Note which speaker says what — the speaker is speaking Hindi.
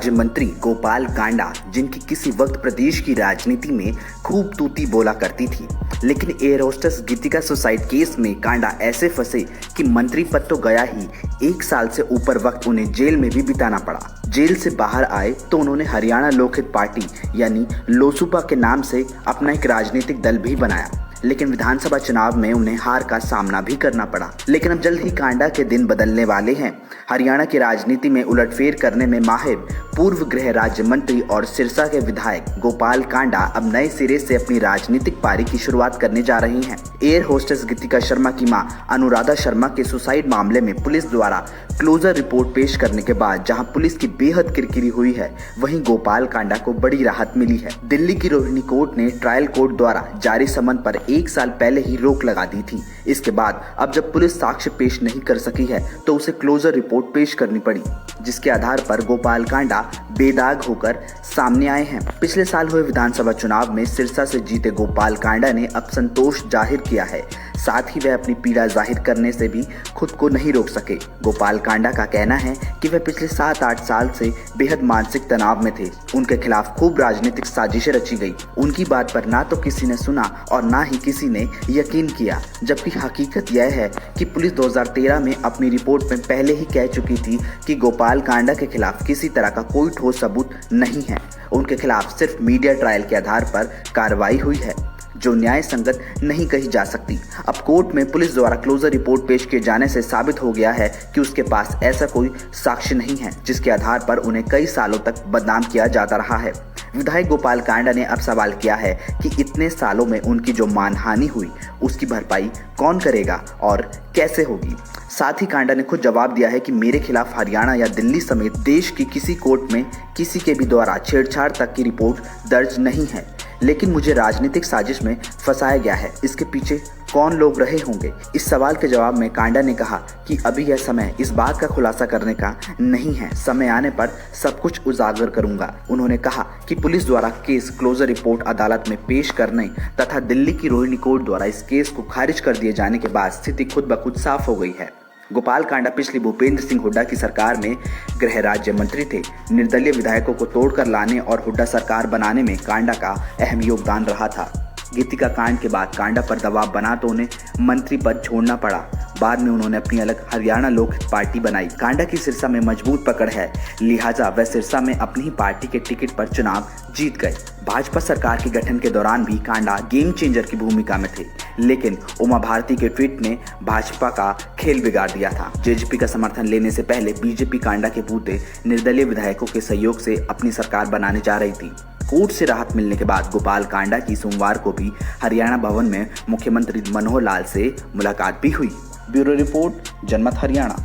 Speaker 1: राज्य मंत्री गोपाल कांडा, जिनकी किसी वक्त प्रदेश की राजनीति में खूब तूती बोला करती थी, लेकिन एयर होस्टेस गीतिका सुसाइड केस में कांडा ऐसे फंसे कि मंत्री पद तो गया ही, 1 साल से ऊपर वक्त उन्हें जेल में भी बिताना पड़ा। जेल से बाहर आए तो उन्होंने हरियाणा लोकहित पार्टी यानी लोसूपा के नाम से अपना एक राजनीतिक दल भी बनाया, लेकिन विधानसभा चुनाव में उन्हें हार का सामना भी करना पड़ा। लेकिन अब जल्द ही कांडा के दिन बदलने वाले हैं। हरियाणा की राजनीति में उलटफेर करने में माहिर पूर्व गृह राज्य मंत्री और सिरसा के विधायक गोपाल कांडा अब नए सिरे से अपनी राजनीतिक पारी की शुरुआत करने जा रही हैं। एयर होस्टेस गीतिका शर्मा की मां अनुराधा शर्मा के सुसाइड मामले में पुलिस द्वारा क्लोजर रिपोर्ट पेश करने के बाद जहां पुलिस की बेहद किरकिरी हुई है, वहीं गोपाल कांडा को बड़ी राहत मिली है। दिल्ली की रोहिणी कोर्ट ने ट्रायल कोर्ट द्वारा जारी समन पर 1 साल पहले ही रोक लगा दी थी। इसके बाद अब जब पुलिस साक्ष्य पेश नहीं कर सकी है तो उसे क्लोजर रिपोर्ट पेश करनी पड़ी, जिसके आधार पर गोपाल कांडा बेदाग होकर सामने आए हैं। पिछले साल हुए विधानसभा चुनाव में सिरसा से जीते गोपाल कांडा ने अब संतोष जाहिर किया है, साथ ही वह अपनी पीड़ा जाहिर करने से भी खुद को नहीं रोक सके। गोपाल कांडा का कहना है कि वह पिछले 7-8 साल से बेहद मानसिक तनाव में थे। उनके खिलाफ खूब राजनीतिक साजिशें रची गई। उनकी बात पर ना तो किसी ने सुना और ना ही किसी ने यकीन किया, जबकि हकीकत यह है कि पुलिस 2013 में अपनी रिपोर्ट में पहले ही कह चुकी थी कि गोपाल कांडा के खिलाफ किसी तरह का कोई ठोस सबूत नहीं है। उनके खिलाफ सिर्फ मीडिया ट्रायल के आधार पर कार्रवाई हुई है, जो न्याय संगत नहीं कही जा सकती। अब कोर्ट में पुलिस द्वारा क्लोजर रिपोर्ट पेश किए जाने से साबित हो गया है कि उसके पास ऐसा कोई साक्ष्य नहीं है जिसके आधार पर उन्हें कई सालों तक बदनाम किया जाता रहा है। विधायक गोपाल कांडा ने अब सवाल किया है कि इतने सालों में उनकी जो मानहानि हुई उसकी भरपाई कौन करेगा और कैसे होगी। साथ ही कांडा ने खुद जवाब दिया है कि मेरे खिलाफ हरियाणा या दिल्ली समेत देश की किसी कोर्ट में किसी के भी द्वारा छेड़छाड़ तक की रिपोर्ट दर्ज नहीं है, लेकिन मुझे राजनीतिक साजिश में फंसाया गया है। इसके पीछे कौन लोग रहे होंगे? इस सवाल के जवाब में कांडा ने कहा कि अभी यह समय इस बात का खुलासा करने का नहीं है, समय आने पर सब कुछ उजागर करूंगा। उन्होंने कहा कि पुलिस द्वारा केस क्लोजर रिपोर्ट अदालत में पेश करने तथा दिल्ली की रोहिणी कोर्ट द्वारा इस केस को खारिज कर दिए जाने के बाद स्थिति खुद ब खुद साफ हो गई है। गोपाल कांडा पिछली भूपेंद्र सिंह हुड्डा की सरकार में गृह राज्य मंत्री थे। निर्दलीय विधायकों को तोड़कर लाने और हुड्डा सरकार बनाने में कांडा का अहम योगदान रहा था। गीतिका कांड के बाद कांडा पर दबाव बना तो उन्हें मंत्री पद छोड़ना पड़ा। बाद में उन्होंने अपनी अलग हरियाणा लोकहित पार्टी बनाई। कांडा की सिरसा में मजबूत पकड़ है, लिहाजा वह सिरसा में अपनी ही पार्टी के टिकट पर चुनाव जीत गए। भाजपा सरकार के गठन के दौरान भी कांडा गेम चेंजर की भूमिका में थे, लेकिन उमा भारती के ट्वीट ने भाजपा का खेल बिगाड़ दिया था। जेजेपी का समर्थन लेने से पहले बीजेपी कांडा के बूते निर्दलीय विधायकों के सहयोग से अपनी सरकार बनाने जा रही थी। कोर्ट से राहत मिलने के बाद गोपाल कांडा की सोमवार को भी हरियाणा भवन में मुख्यमंत्री मनोहर लाल से मुलाकात भी हुई। ब्यूरो रिपोर्ट, जनमत हरियाणा।